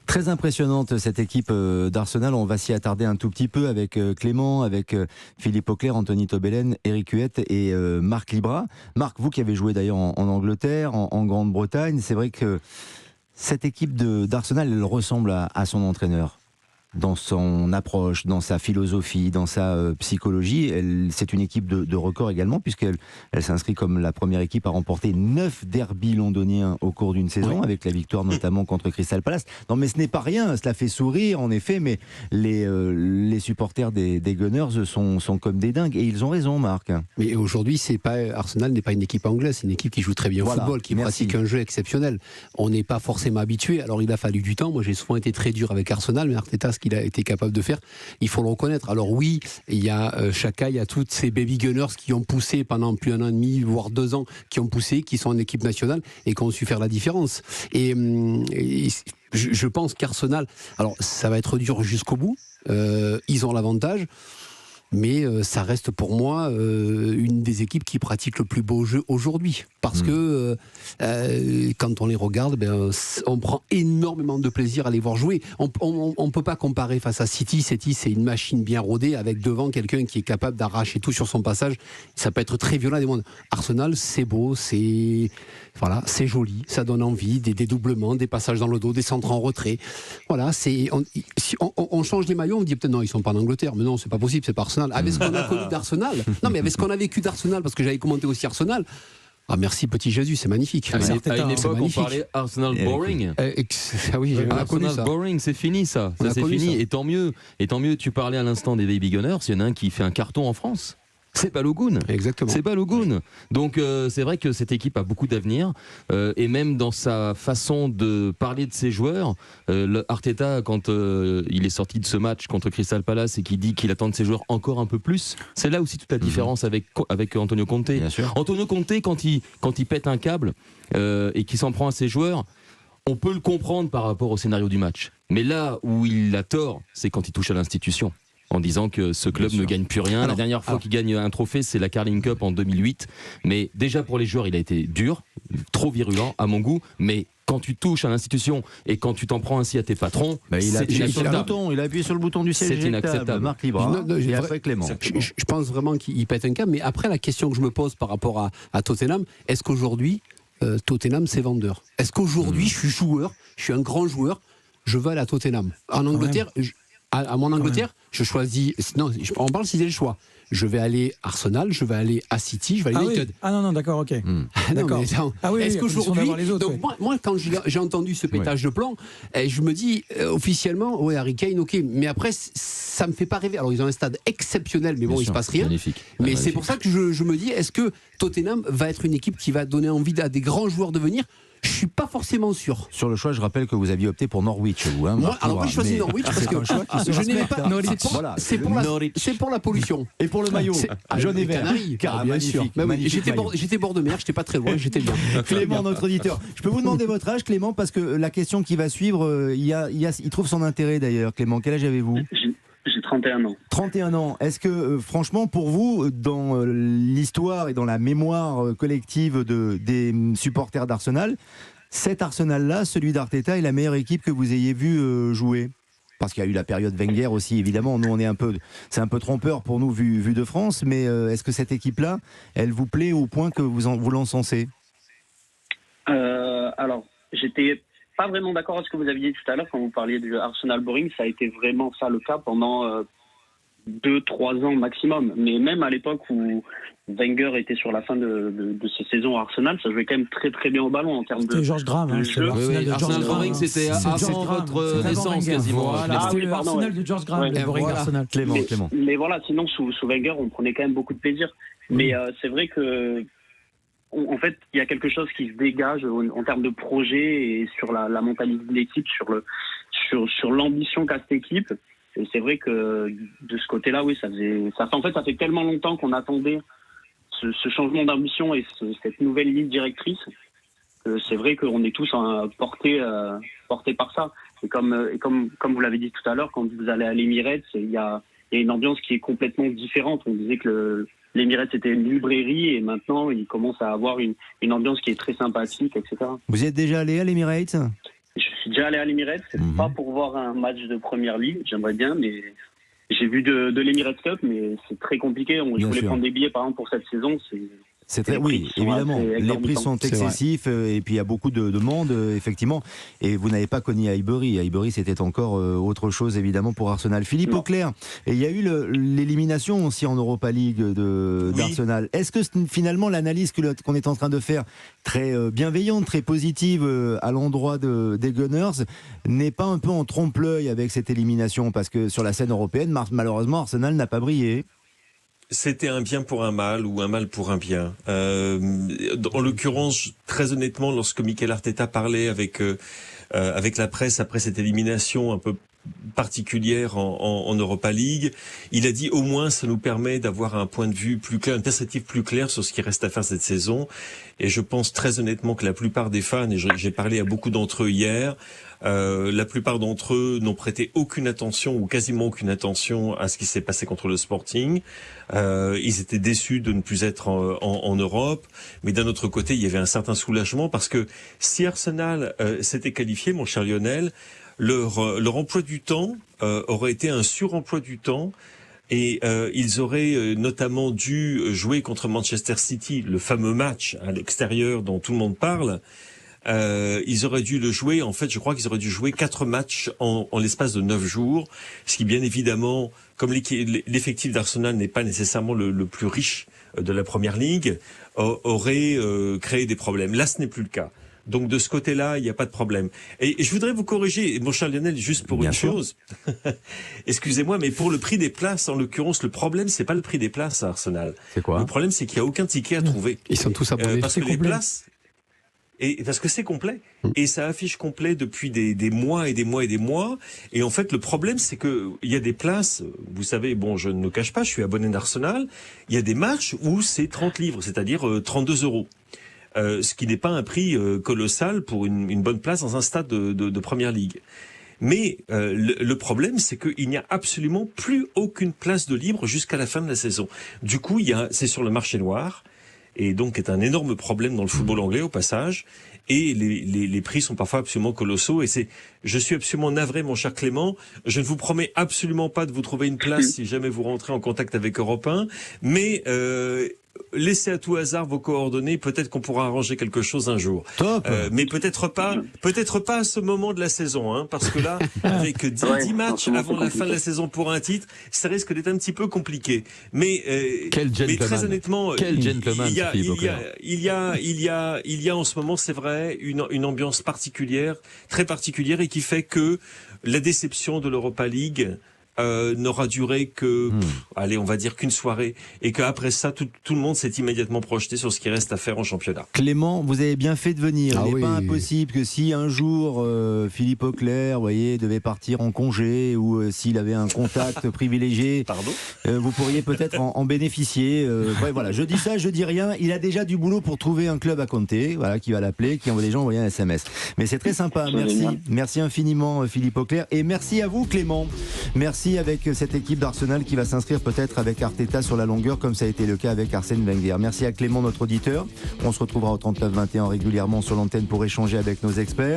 Très impressionnante cette équipe d'Arsenal. On va s'y attarder un tout petit peu avec Clément, avec Philippe Auclair, Anthony Tobelen, Eric Huette et Marc Libra. Marc, vous qui avez joué d'ailleurs en Angleterre, en Grande-Bretagne, c'est vrai que cette équipe d'Arsenal, elle ressemble à son entraîneur. Dans son approche, dans sa philosophie, dans sa psychologie. C'est une équipe de record également, puisqu'elle s'inscrit comme la première équipe à remporter 9 derbys londoniens au cours d'une saison, avec la victoire notamment contre Crystal Palace. Non mais ce n'est pas rien, cela fait sourire en effet, mais les supporters des Gunners sont comme des dingues, et ils ont raison, Marc. Mais aujourd'hui, Arsenal n'est pas une équipe anglaise, c'est une équipe qui joue très bien au football, qui pratique un jeu exceptionnel. On n'est pas forcément habitué, alors il a fallu du temps. Moi j'ai souvent été très dur avec Arsenal, mais Arteta, ce qu'il a été capable de faire, il faut le reconnaître. Alors oui, il y a Xhaka, il y a toutes ces baby gunners qui ont poussé pendant plus d'un an et demi, voire 2 ans, qui ont poussé, qui sont en équipe nationale et qui ont su faire la différence. Et je pense qu'Arsenal, alors ça va être dur jusqu'au bout, ils ont l'avantage, mais ça reste pour moi une des équipes qui pratique le plus beau jeu aujourd'hui. Parce que quand on les regarde, on prend énormément de plaisir à les voir jouer. On ne peut pas comparer face à City. City, c'est une machine bien rodée avec devant quelqu'un qui est capable d'arracher tout sur son passage. Ça peut être très violent. Arsenal, c'est beau, c'est joli, ça donne envie, des dédoublements, des passages dans le dos, des centres en retrait. Voilà, si on change les maillots, on dit peut-être non, ils sont pas en Angleterre, mais non, c'est pas possible, c'est pas Arsenal. Avec ce qu'on a connu d'Arsenal, non, mais avec ce qu'on a vécu d'Arsenal, parce que j'avais commenté aussi Arsenal. Ah merci petit Jésus, c'est magnifique. À une époque, on parlait Arsenal boring. Ah oui, Arsenal boring, c'est fini ça. Ça c'est fini. Ça. Et tant mieux. Tu parlais à l'instant des Baby Gunners. Il y en a un qui fait un carton en France. C'est Balogun. Exactement. C'est Balogun. Donc c'est vrai que cette équipe a beaucoup d'avenir et même dans sa façon de parler de ses joueurs, Arteta, quand il est sorti de ce match contre Crystal Palace et qu'il dit qu'il attend de ses joueurs encore un peu plus, c'est là aussi toute la différence avec Antonio Conte. Bien sûr. Antonio Conte, quand il pète un câble et qu'il s'en prend à ses joueurs, on peut le comprendre par rapport au scénario du match. Mais là où il a tort, c'est quand il touche à l'institution, en disant que ce club ne gagne plus rien. La dernière fois qu'il gagne un trophée, c'est la Carling Cup en 2008. Mais déjà pour les joueurs, il a été dur, trop virulent à mon goût. Mais quand tu touches à l'institution et quand tu t'en prends ainsi à tes patrons, c'est inacceptable. Il a appuyé sur le bouton du siège. C'est inacceptable. Marc Libra et après Clément. Je pense vraiment qu'il pète un câble. Mais après, la question que je me pose par rapport à Tottenham, est-ce qu'aujourd'hui, Tottenham, c'est vendeur? Est-ce qu'aujourd'hui, je suis joueur, je suis un grand joueur, je veux aller à Tottenham? En Angleterre... À mon Angleterre, je choisis. Non, on parle si j'ai le choix. Je vais aller à Arsenal, je vais aller à City, je vais aller à United. Non, d'accord, ok. D'accord. Est-ce qu'aujourd'hui. Donc, moi, quand j'ai entendu ce pétage de plomb, je me dis officiellement, ouais, Harry Kane, ok. Mais après, ça me fait pas rêver. Alors, ils ont un stade exceptionnel, mais bon, il se passe rien. Magnifique. Mais c'est pour ça que je me dis, est-ce que Tottenham va être une équipe qui va donner envie à des grands joueurs de venir? Je suis pas forcément sûr. Sur le choix, je rappelle que vous aviez opté pour Norwich, vous. Moi, je choisis Norwich parce que je n'aimais pas. C'est pour la pollution. Et pour le maillot, jaune et vert. Bien sûr. J'étais bord de mer, j'étais pas très loin, j'étais bien. Clément, notre auditeur. Je peux vous demander votre âge, Clément, parce que la question qui va suivre, il trouve son intérêt d'ailleurs. Clément, quel âge avez-vous ? J'ai 31 ans. 31 ans. Est-ce que, franchement, pour vous, dans l'histoire et dans la mémoire collective des supporters d'Arsenal, cet Arsenal-là, celui d'Arteta, est la meilleure équipe que vous ayez vue jouer ? Parce qu'il y a eu la période Wenger aussi, évidemment. Nous, c'est un peu trompeur pour nous, vu de France. Mais est-ce que cette équipe-là, elle vous plaît au point que vous l'encensez ? Alors, j'étais pas vraiment d'accord avec ce que vous aviez dit tout à l'heure quand vous parliez du Arsenal boring. Ça a été vraiment ça le cas pendant 2-3 ans maximum. Mais même à l'époque où Wenger était sur la fin de ses saisons à Arsenal, ça jouait quand même très très bien au ballon en termes de. C'était Georges Graham, c'était l'Arsenal boring, c'était avant votre naissance quasiment. C'était le Arsenal de Georges Graham, le boring Arsenal. Clément. Mais voilà, sinon sous Wenger, on prenait quand même beaucoup de plaisir. Mais c'est vrai que. En fait, il y a quelque chose qui se dégage en termes de projet et sur la mentalité de l'équipe, sur l'ambition qu'a cette équipe. Et c'est vrai que de ce côté-là, oui, ça fait tellement longtemps qu'on attendait ce changement d'ambition et cette nouvelle ligne directrice que c'est vrai qu'on est tous portés par ça. Et comme vous l'avez dit tout à l'heure, quand vous allez à l'Emirates, il y a une ambiance qui est complètement différente. On disait que l'Emirates c'était une librairie et maintenant il commence à avoir une ambiance qui est très sympathique, etc. Vous y êtes déjà allé à l'Emirates ? Je suis déjà allé à l'Emirates, c'est pas pour voir un match de Première Ligue, j'aimerais bien, mais j'ai vu de l'Emirates Cup, mais c'est très compliqué. Je voulais prendre des billets, par exemple, pour cette saison, oui, évidemment. Les prix sont excessifs et puis il y a beaucoup de monde, effectivement. Et vous n'avez pas connu Highbury. Highbury, c'était encore autre chose, évidemment, pour Arsenal. Philippe Auclair, et il y a eu l'élimination aussi en Europa League d'Arsenal. Est-ce que finalement l'analyse qu'on est en train de faire, très bienveillante, très positive à l'endroit des Gunners, n'est pas un peu en trompe-l'œil avec cette élimination? Parce que sur la scène européenne, malheureusement, Arsenal n'a pas brillé. C'était un bien pour un mal ou un mal pour un bien. En l'occurrence, très honnêtement, lorsque Mikel Arteta parlait avec la presse après cette élimination un peu particulière en Europa League, il a dit au moins ça nous permet d'avoir un point de vue plus clair, une perspective plus claire sur ce qui reste à faire cette saison. Et je pense très honnêtement que la plupart des fans, et j'ai parlé à beaucoup d'entre eux hier, la plupart d'entre eux n'ont prêté aucune attention ou quasiment aucune attention à ce qui s'est passé contre le Sporting. Ils étaient déçus de ne plus être en Europe, mais d'un autre côté, il y avait un certain soulagement parce que si Arsenal s'était qualifié, mon cher Lionel, leur emploi du temps aurait été un suremploi du temps. Et ils auraient notamment dû jouer contre Manchester City, le fameux match à l'extérieur dont tout le monde parle. Ils auraient dû le jouer, en fait, je crois qu'ils auraient dû jouer 4 matchs en l'espace de 9 jours, ce qui bien évidemment, comme l'effectif d'Arsenal n'est pas nécessairement le plus riche de la Première Ligue, aurait créé des problèmes. Là, ce n'est plus le cas. Donc de ce côté-là, il n'y a pas de problème. Et je voudrais vous corriger, mon cher Lionel, juste pour une chose. Excusez-moi, mais pour le prix des places, en l'occurrence, le problème, c'est pas le prix des places à Arsenal. C'est quoi? Le problème, c'est qu'il n'y a aucun ticket à trouver. Ils sont tous abonnés. Parce que les places... Et parce que c'est complet. Et ça affiche complet depuis des mois et des mois et des mois. Et en fait, le problème, c'est que il y a des places, vous savez, bon, je ne le cache pas, je suis abonné d'Arsenal. Il y a des matchs où c'est 30 livres, c'est-à-dire 32 €. Ce qui n'est pas un prix colossal pour une bonne place dans un stade de Première Ligue. Mais le problème, c'est qu'il n'y a absolument plus aucune place de libre jusqu'à la fin de la saison. Du coup, c'est sur le marché noir, et donc est un énorme problème dans le football anglais au passage. Et les prix sont parfois absolument colossaux. Et je suis absolument navré, mon cher Clément. Je ne vous promets absolument pas de vous trouver une place si jamais vous rentrez en contact avec Europe 1. Mais laissez à tout hasard vos coordonnées. Peut-être qu'on pourra arranger quelque chose un jour. Top. Mais peut-être pas à ce moment de la saison, hein, parce que là, avec 10 matchs avant la fin de la saison pour un titre, ça risque d'être un petit peu compliqué. Mais très honnêtement, quel gentleman, il y a en ce moment, c'est vrai, une ambiance particulière, très particulière, et qui fait que la déception de l'Europa League n'aura duré que, allez, on va dire qu'une soirée, et qu'après ça, tout le monde s'est immédiatement projeté sur ce qui reste à faire en championnat. Clément, vous avez bien fait de venir. Il n'est pas impossible que si un jour Philippe Auclair, voyez, devait partir en congé ou s'il avait un contact privilégié, vous pourriez peut-être en bénéficier. Voilà, je dis ça, je dis rien. Il a déjà du boulot pour trouver un club à compter, voilà, qui va l'appeler, qui envoie des gens envoyer un SMS. Mais c'est très sympa. Merci infiniment Philippe Auclair, et merci à vous Clément. Merci avec cette équipe d'Arsenal qui va s'inscrire peut-être avec Arteta sur la longueur, comme ça a été le cas avec Arsène Wenger. Merci à Clément, notre auditeur. On se retrouvera au 39-21 régulièrement sur l'antenne pour échanger avec nos experts.